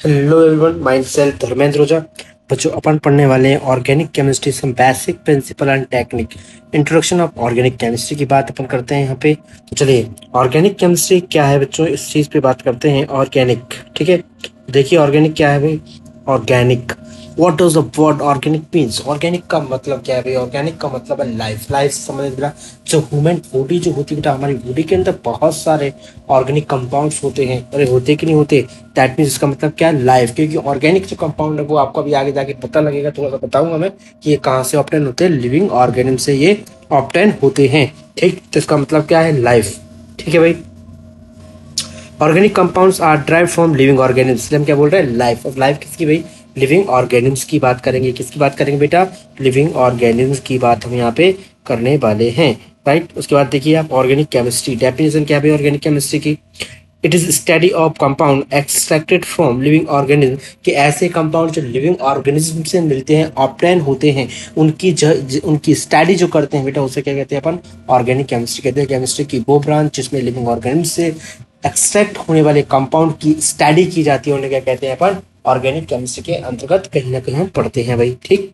Hello everyone, myself Dharmendra Ojha. बच्चों, अपन पढ़ने वाले हैं organic chemistry, some basic principle and technique. Introduction of organic chemistry की बात अपन करते हैं यहाँ पे। तो चलिए, ऑर्गेनिक केमिस्ट्री क्या है बच्चों, इस चीज़ पे बात करते हैं। ऑर्गेनिक, ठीक है। देखिए ऑर्गेनिक क्या है भाई। Organic, what does the word organic means. Organic का मतलब क्या है भाई। ऑर्गेनिक का मतलब है लाइफ। लाइफ समझ बेटा, जो ह्यूमन बॉडी जो होती है बेटा, हमारी बॉडी के अंदर बहुत सारे ऑर्गेनिक कंपाउंड्स होते हैं। अरे होते कि नहीं होते, दैट मीन्स इसका मतलब क्या है, लाइफ। क्योंकि ऑर्गेनिक जो कंपाउंड है वो आपको अभी आगे जाके पता लगेगा, थोड़ा सा बताऊंगा मैं कि ये कहाँ से ऑब्टेन होते हैं। लिविंग ऑर्गेनिज्म से ये ऑब्टेन होते हैं, ठीक। तो इसका मतलब क्या है, लाइफ, ठीक है भाई। Organic compounds are drive from living organism, इसलिए हम क्या बोल रहे हैं, लाइफ। ऑफ लाइफ किसकी भाई, लिविंग ऑर्गेनिज्म की बात करेंगे। किसकी बात करेंगे बेटा, लिविंग ऑर्गेनिज्म की बात हम यहाँ पे करने वाले हैं, राइट। उसके बाद देखिए आप, ऑर्गेनिक केमिस्ट्री डेफिनेशन क्या है ऑर्गेनिक केमिस्ट्री की। It is study of compound extracted from living organism, कि ऐसे कंपाउंड जो लिविंग ऑर्गेनिज्म से मिलते हैं, ऑब्टेन होते हैं, उनकी स्टडी जो करते हैं बेटा, उसे क्या कहते हैं अपन, ऑर्गेनिक केमिस्ट्री कहते हैं। केमिस्ट्री की वो ब्रांच जिसमें लिविंग ऑर्गेनिज्म से एक्सट्रैक्ट होने वाले कंपाउंड की स्टडी की जाती है, उन्हें क्या कहते हैं अपन, ऑर्गेनिक केमिस्ट्री के अंतर्गत कहीं ना कहीं हम पढ़ते हैं भाई, ठीक।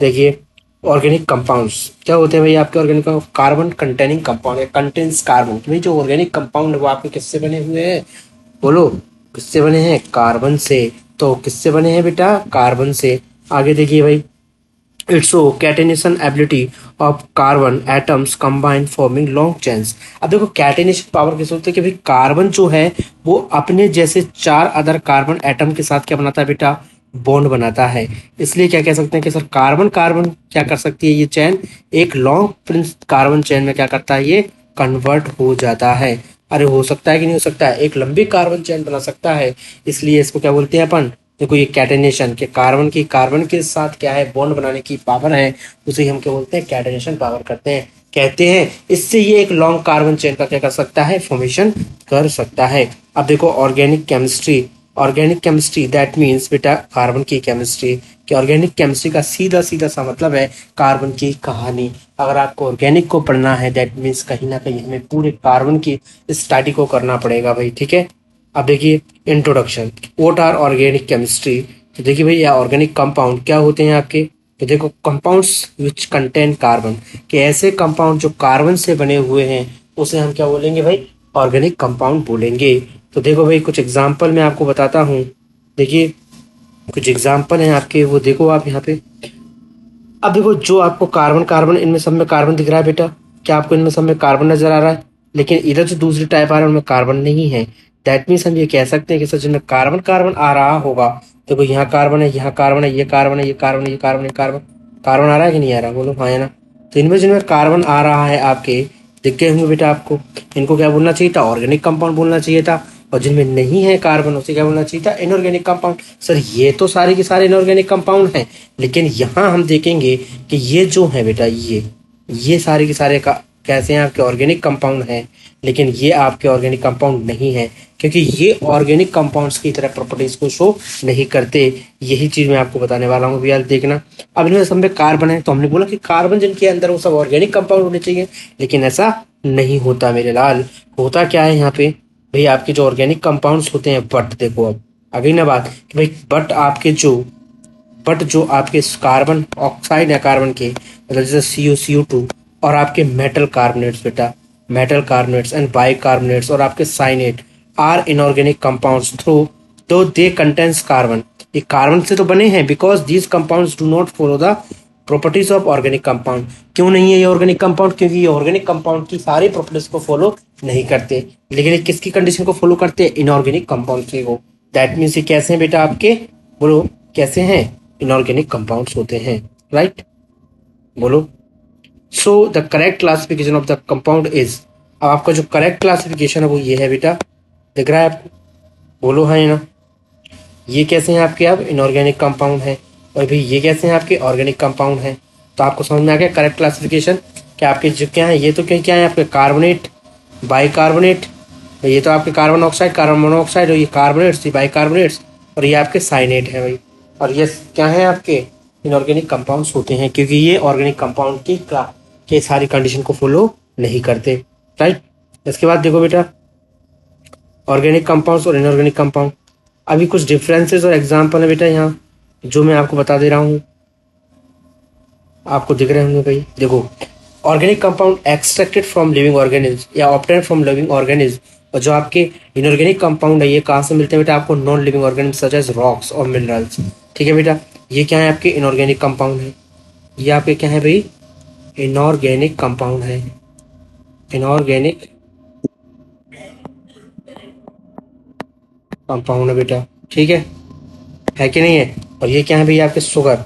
देखिए ऑर्गेनिक कंपाउंड्स क्या होते हैं भाई आपके। ऑर्गेनिक कार्बन कंटेनिंग कंपाउंड या कंटेन्स कार्बन। भाई जो ऑर्गेनिक कंपाउंड है वो आपके किससे बने हुए हैं, बोलो किससे बने हैं, कार्बन से। तो किससे बने हैं बेटा, कार्बन से। आगे देखिए भाई, it's show catenation ability of carbon atoms combine forming long chains. अब देखो कैटेनेशन पावर किस होती है कि भाई कार्बन जो है वो अपने जैसे चार अदर कार्बन एटम के साथ क्या बनाता है बेटा, बॉन्ड बनाता है। इसलिए क्या कह सकते हैं कि सर कार्बन कार्बन क्या कर सकती है, ये चैन एक लॉन्ग प्रिंस कार्बन चैन में क्या करता है, ये कन्वर्ट हो जाता है। अरे हो सकता है कि नहीं हो सकता है, एक लंबी कार्बन चैन बना सकता है। इसलिए इसको क्या बोलते हैं अपन, देखो ये कैटेनेशन के कार्बन के साथ क्या है, बॉन्ड बनाने की पावर है, उसे हम क्या बोलते हैं, कैटेनेशन पावर करते हैं कहते हैं। इससे ये एक लॉन्ग कार्बन चेन का क्या कर सकता है, फॉर्मेशन कर सकता है। अब देखो ऑर्गेनिक केमिस्ट्री दैट मीन्स बेटा कार्बन की केमिस्ट्री। कि ऑर्गेनिक केमिस्ट्री का सीधा सीधा सा मतलब है कार्बन की कहानी। अगर आपको ऑर्गेनिक को पढ़ना है दैट मीन्स कहीं ना कहीं हमें पूरे कार्बन की स्टडी को करना पड़ेगा भाई, ठीक है। अब देखिए introduction, what are organic chemistry. तो देखिए भाई, ऑर्गेनिक कंपाउंड क्या होते हैं आपके। तो देखो कंपाउंड्स विच कंटेन कार्बन, कि ऐसे कंपाउंड जो कार्बन से बने हुए हैं उसे हम क्या बोलेंगे भाई, ऑर्गेनिक कंपाउंड बोलेंगे। तो देखो भाई कुछ एग्जाम्पल मैं आपको बताता हूँ। देखिए कुछ एग्जाम्पल हैं आपके, वो देखो आप यहाँ पे। अब देखो जो आपको कार्बन कार्बन इनमें सब में कार्बन दिख रहा है बेटा, क्या आपको इनमें सब में कार्बन नजर आ रहा है। लेकिन इधर जो दूसरी टाइप आ रहा है उनमें कार्बन नहीं है। दैट मीन्स हम ये कह सकते हैं कि सर जिनमें कार्बन कार्बन आ रहा होगा, देखो यहाँ कार्बन है, यहाँ कार्बन है, ये कार्बन है, ये कार्बन है, ये कार्बन है, कार्बन कार्बन आ रहा है कि नहीं आ रहा, बोलो हाँ या ना। तो इनमें जिनमें कार्बन आ रहा है आपके, दिख गए होंगे बेटा आपको। इनको क्या बोलना चाहिए था, ऑर्गेनिक कंपाउंड बोलना चाहिए था। और जिनमें नहीं है कार्बन उसे क्या बोलना चाहिए था, इनऑर्गेनिक कंपाउंड। सर ये तो सारे के सारे इनऑर्गेनिक कंपाउंड हैं, लेकिन यहाँ हम देखेंगे कि ये जो है बेटा, ये सारे के सारे का कैसे हैं, आपके ऑर्गेनिक कंपाउंड हैं। लेकिन ये आपके ऑर्गेनिक कंपाउंड नहीं है, क्योंकि ये ऑर्गेनिक कंपाउंड्स की तरह प्रॉपर्टीज को शो नहीं करते। यही चीज मैं आपको बताने वाला हूँ भैया, देखना। अब इनमें सब में कार्बन है, तो हमने बोला कि कार्बन जिनके अंदर वो सब ऑर्गेनिक कंपाउंड होने चाहिए, लेकिन ऐसा नहीं होता मेरे लाल। होता क्या है यहाँ पे भाई, आपके जो ऑर्गेनिक कंपाउंड्स होते हैं, बट देखो अब अगली ना बात कि भाई बट जो आपके कार्बन ऑक्साइड है कार्बन के, मतलब जैसे CO2, और आपके मेटल कार्बोनेट्स बेटा, metal carbonates and bicarbonates और आपके cyanate are inorganic compounds through though they contains carbon. ये कार्बन से तो बने हैं, because these compounds do not follow the properties of organic compound. क्यों नहीं है ये ऑर्गेनिक कंपाउंड, क्योंकि ये ऑर्गेनिक कंपाउंड की सारी प्रॉपर्टीज को फॉलो नहीं करते। लेकिन ये किसकी कंडीशन को फॉलो करते हैं, इनऑर्गेनिक कंपाउंड के को। दैट मीन्स ये कैसे हैं बेटा आपके, बोलो कैसे हैं, इनऑर्गेनिक कंपाउंड्स होते हैं, राइट। बोलो so the correct classification of the compound is. अब आपका जो करेक्ट क्लासिफिकेशन है वो ये है बेटा, दिख रहा है आपको, बोलो हाँ या ना। ये कैसे हैं आपके, अब इनऑर्गेनिक कंपाउंड है, और भी ये कैसे हैं आपके ऑर्गेनिक कंपाउंड हैं। तो आपको समझ में आ गया करेक्ट क्लासिफिकेशन। क्या आपके जो क्या है, ये तो क्या है आपके कार्बोनेट, बाइकार्बोनेट, ये तो आपके कार्बन ऑक्साइड कार्बन मोनोऑक्साइड, और ये कार्बोनेट्स, ये बाइकार्बोनेट्स, और ये आपके साइनेट है भाई। और ये क्या है आपके इनऑर्गेनिक कंपाउंड्स होते हैं, क्योंकि ये ऑर्गेनिक कंपाउंड की के सारी कंडीशन को फॉलो नहीं करते, राइट। इसके बाद देखो बेटा, ऑर्गेनिक कंपाउंड्स और इनऑर्गेनिक कंपाउंड। अभी कुछ डिफरेंसेस और एग्जाम्पल है बेटा यहाँ जो मैं आपको बता दे रहा हूँ, आपको दिख रहे होंगे भाई। देखो, organic compound extracted from living organism या ऑब्टेन फ्रॉम लिविंग ऑर्गेनिज्म, और जो आपके इनऑर्गेनिक कंपाउंड है ये कहाँ से मिलते हैं बेटा, आपको non living organism such as rocks और मिनरल्स। ठीक है बेटा, ये क्या है आपके इनऑर्गेनिक कंपाउंड है, ये आपके क्या है भाई, इनऑर्गेनिक कंपाउंड है, इनऑर्गेनिक कंपाउंड है बेटा। ठीक है कि नहीं है। और ये क्या है भैया, आपके शुगर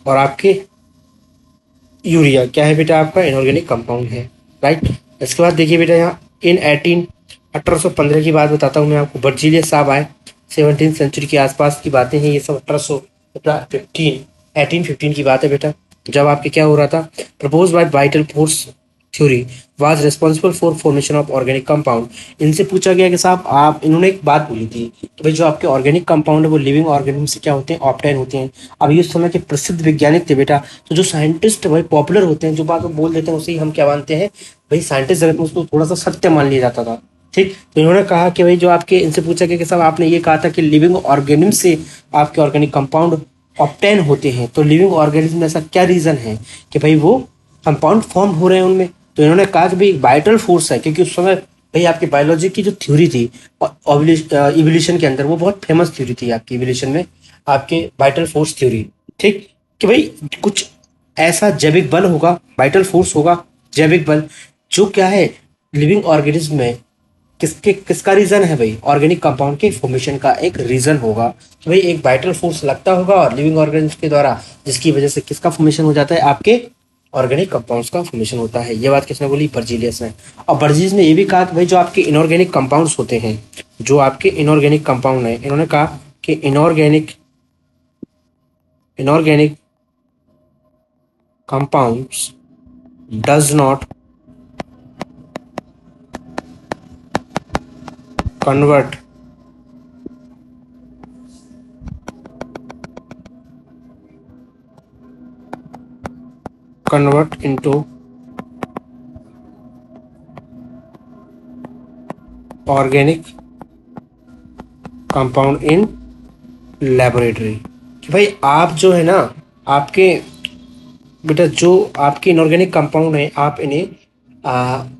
और आपके यूरिया क्या है बेटा, आपका इनऑर्गेनिक कंपाउंड है, राइट। इसके बाद देखिए बेटा यहाँ इन 1815 की बात बताता हूँ मैं आपको। बर्जीलियस साहब आए, 17th सेंचुरी के आसपास की बातें हैं ये सब। 1815 की बात है बेटा, जब आपके क्या हो रहा था, propose by vital force theory was responsible for formation of organic compound. इनसे पूछा गया कि साहब आप, इन्होंने एक बात बोली थी कि भाई जो आपके ऑर्गेनिक कंपाउंड है वो लिविंग ऑर्गेनिज्म से क्या होते हैं, ऑब्टेन होते हैं। अब ये उस समय के प्रसिद्ध वैज्ञानिक थे बेटा, तो जो साइंटिस्ट भाई पॉपुलर होते हैं, जो बात वो बोल देते हैं उसे ही हम क्या मानते हैं भाई, साइंटिस्ट जगत में उसको थोड़ा सा सत्य मान लिया जाता था। ठीक, तो इन्होंने कहा कि भाई जो आपके, इनसे पूछा गया कि साहब आपने ये कहा था कि लिविंग ऑर्गेनिज्म से आपके ऑर्गेनिक कंपाउंड ऑब्टेन होते हैं, तो लिविंग ऑर्गेनिज्म में ऐसा क्या रीजन है कि भाई वो कंपाउंड फॉर्म हो रहे हैं उनमें। तो इन्होंने कहा कि भाई वाइटल फोर्स है, क्योंकि उस समय भाई आपकी बायोलॉजी की जो थ्योरी थी इवोल्यूशन के अंदर, वो बहुत फेमस थ्योरी थी आपकी इवोल्यूशन में, आपके वाइटल फोर्स थ्योरी। ठीक, कि भाई कुछ ऐसा जैविक बल होगा, वाइटल फोर्स होगा, जैविक बल, जो क्या है लिविंग ऑर्गेनिज्म में किसका रीजन है भाई, ऑर्गेनिक कंपाउंड के फॉर्मेशन का एक रीजन होगा। तो भाई एक वाइटल फोर्स लगता होगा और लिविंग ऑर्गेनिज्म के द्वारा, जिसकी वजह से किसका फॉर्मेशन हो जाता है, आपके ऑर्गेनिक कंपाउंड्स का फॉर्मेशन होता है। ये बात किसने बोली, बर्जीलियस ने। और बर्जीलियस ने ये भी कहा कि भाई जो आपके इनऑर्गेनिक कंपाउंड्स होते हैं, जो आपके इनऑर्गेनिक कंपाउंड है, इन्होंने कहा कि inorganic inorganic compounds does not convert into organic compound in laboratory. कि भाई आप जो है ना, आपके बेटा जो आपके इनऑर्गेनिक कंपाउंड है, आप इन्हें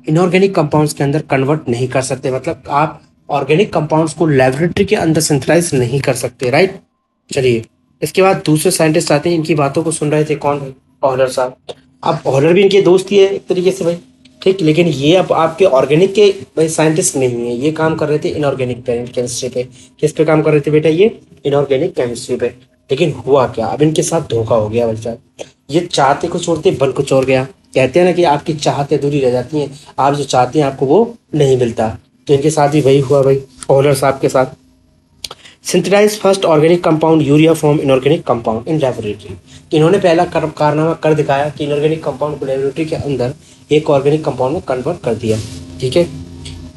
इनऑर्गेनिक कंपाउंड्स के अंदर कन्वर्ट नहीं कर सकते, मतलब आप ऑर्गेनिक कंपाउंड्स को लेबोरेटरी के अंदर सिंथेसाइज नहीं कर सकते, राइट। चलिए, इसके बाद दूसरे साइंटिस्ट आते हैं, इनकी बातों को सुन रहे थे, कौन है, ऑलर साहब। अब ऑलर भी इनके दोस्त ही है एक तरीके से भाई, ठीक, लेकिन ये अब आपके ऑर्गेनिक के भाई साइंटिस्ट नहीं है, ये काम कर रहे थे इनऑर्गेनिक केमिस्ट्री पे। किस पे काम कर रहे थे बेटा, ये इनऑर्गेनिक केमिस्ट्री पे। लेकिन हुआ क्या, अब इनके साथ धोखा हो गया भाई साहब। ये चाहते कुछ और थे, बन कुछ और गया। कहते हैं ना कि आपकी चाहते अधूरी रह जाती हैं, आप जो चाहते हैं आपको वो नहीं मिलता। तो इनके साथ भी वही हुआ भाई, ऑलर साहब के साथ। Synthesise first organic compound urea from inorganic compound in laboratory. तो इन्होंने पहला कारनामा कर दिखाया कि इनऑर्गेनिक कंपाउंड को लेबोरेटरी के अंदर एक ऑर्गेनिक कंपाउंड में कन्वर्ट कर दिया। ठीक है,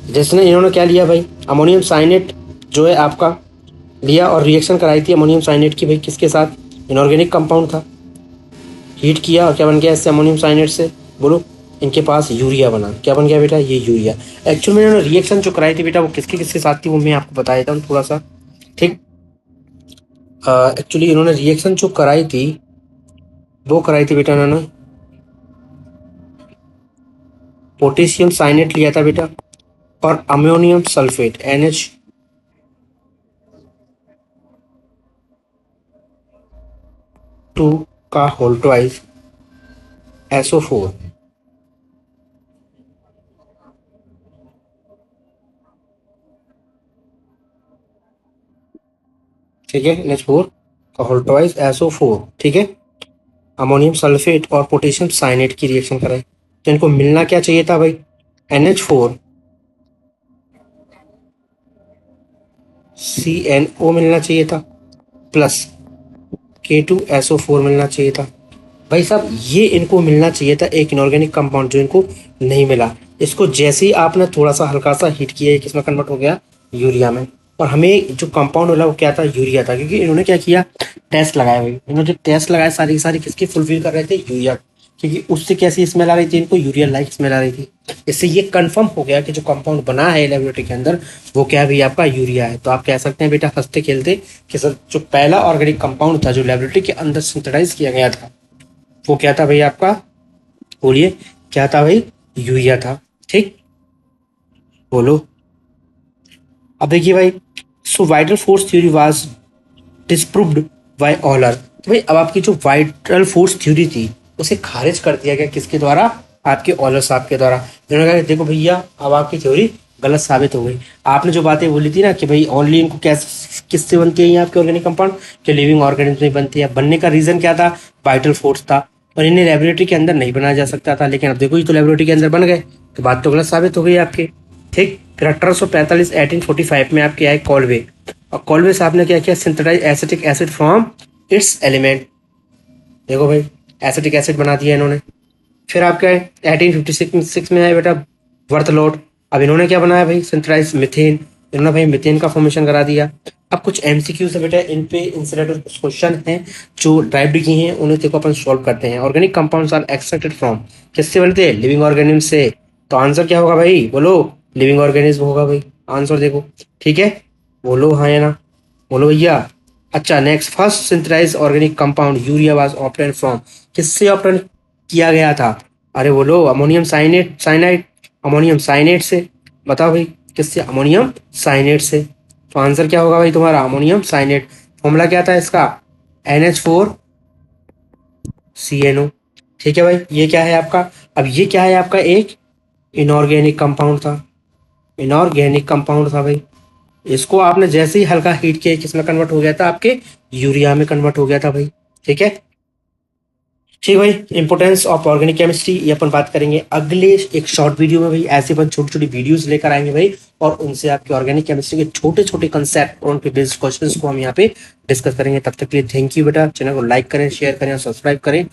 जिसने इन्होंने क्या लिया भाई, अमोनियम साइनेट जो है आपका लिया और रिएक्शन कराई थी अमोनियम साइनेट की भाई, किसके साथ, इनऑर्गेनिक कंपाउंड था, हीट किया और क्या बन गया इससे, अमोनियम साइनेट से, बोलो, इनके पास यूरिया बना। क्या बन गया बेटा, ये यूरिया। एक्चुअल में इन्होंने रिएक्शन जो कराई थी बेटा, वो किसके किसके साथ थी, वो मैं आपको बता देता हूँ थोड़ा सा। ठीक, एक्चुअली इन्होंने रिएक्शन जो कराई थी, वो कराई थी बेटा इन्होंने, पोटेशियम साइनेट लिया था बेटा और अमोनियम सल्फेट NH2 का होल ट्वाइस SO4। ठीक है, NH4 का होल ट्वाइस SO4। ठीक है, अमोनियम सल्फेट और पोटेशियम साइनेट की रिएक्शन कराई, तो इनको मिलना क्या चाहिए था भाई, NH4CNO मिलना चाहिए था प्लस K2SO4 मिलना चाहिए था भाई साहब। ये इनको मिलना चाहिए था एक इनऑर्गेनिक कंपाउंड, जो इनको नहीं मिला। इसको जैसे ही आपने थोड़ा सा हल्का सा हीट किया, किसमें कन्वर्ट हो गया, यूरिया में। और हमें जो कंपाउंड मिला वो क्या था, यूरिया था, क्योंकि इन्होंने क्या किया, टेस्ट लगाया भाई। इन्होंने जो टेस्ट लगाए सारी की सारी किसकी फुलफिल कर रहे थे, यूरिया, क्योंकि उससे कैसी स्मेल आ रही थी इनको, यूरिया लाइक स्मेल आ रही थी। इससे ये कंफर्म हो गया कि जो कंपाउंड बना है लेबोरेटरी के अंदर वो क्या है भाई आपका यूरिया है। तो आप कह सकते हैं बेटा हंसते खेलते कि सर जो पहला ऑर्गेनिक कंपाउंड था जो लेबोरेटरी के अंदर सिंथेसाइज किया गया था वो क्या था भाई आपका, बोलिए क्या था भाई, यूरिया था। ठीक, बोलो। अब देखिए भाई, so vital force theory was disproved by Wohler. तो भाई अब आपकी जो वाइटल फोर्स थ्योरी थी उसे खारिज कर दिया गया किसके द्वारा, आपके ऑलर साहब के द्वारा। उन्होंने कहा कि देखो भैया अब आपकी थ्योरी गलत साबित हो गई। आपने जो बातें बोली थी ना कि भाई ओनली इनको कैसे किससे बनती है ये आपके ऑर्गेनिक कंपाउंड, जो लिविंग ऑर्गेनिज्म में बनती है, बनने का रीजन क्या था, वाइटल फोर्स था, और इन्हें लेबोरेटरी के अंदर नहीं बनाया जा सकता था। लेकिन अब देखो ये तो लेबोरेटरी के अंदर बन गए, तो बात तो गलत साबित हो गई आपकी। ठीक, फिर 1845 1845 में आपके आए कॉलवे, और कॉलवे साहब ने क्या किया, सिंथेटाइज acetic acid from its element. देखो भाई एसिटिक एसिड बना दिया इन्होंने। फिर आपका 1856 में आया बेटा बर्थलोट। अब इन्होंने क्या बनाया भाई, सिंथेटाइज मीथेन। इन्होंने भाई मीथेन का फॉर्मेशन करा दिया। अब कुछ एमसीक्यूज है बेटा, इन पे इंसिडेंट क्वेश्चन हैं जो ड्राइव्ड किए हैं, उन्हें देखो अपन सॉल्व करते हैं। Organic compounds are extracted from, किससे बनते हैं, लिविंग ऑर्गेनिज्म से। तो आंसर क्या होगा भाई, बोलो, लिविंग ऑर्गेनिज्म होगा भाई आंसर। देखो ठीक है, बोलो हाँ या ना, बोलो भैया। अच्छा next, first synthesise organic compound urea was obtain from, किससे ऑब्टेन किया गया था, अरे बोलो ammonium cyanate, cyanide, ammonium cyanate से। बताओ भाई किससे, अमोनियम साइनेट से। तो आंसर क्या होगा भाई तुम्हारा, अमोनियम साइनेट। फॉर्मूला क्या था इसका, NH4CNO। ठीक है भाई, ये क्या है आपका, अब ये क्या है आपका, एक इनऑर्गेनिक कंपाउंड था, इनऑर्गेनिक कंपाउंड था भाई। इसको आपने जैसे ही हल्का हीट किया किसमें कन्वर्ट हो गया था, आपके यूरिया में कन्वर्ट हो गया था भाई। ठीक है, ठीक भाई, इंपोर्टेंस ऑफ ऑर्गेनिक केमिस्ट्री ये अपन बात करेंगे अगले एक शॉर्ट वीडियो में भाई। ऐसे अपन छोटी छोटी वीडियोस लेकर आएंगे भाई, और उनसे आपके ऑर्गेनिक केमिस्ट्री के छोटे छोटे कंसेप्ट और उनके बेस्ड क्वेश्चंस को हम यहाँ पे डिस्कस करेंगे। तब तक के लिए थैंक यू बेटा। चैनल को लाइक करें, शेयर करें और सब्सक्राइब करें।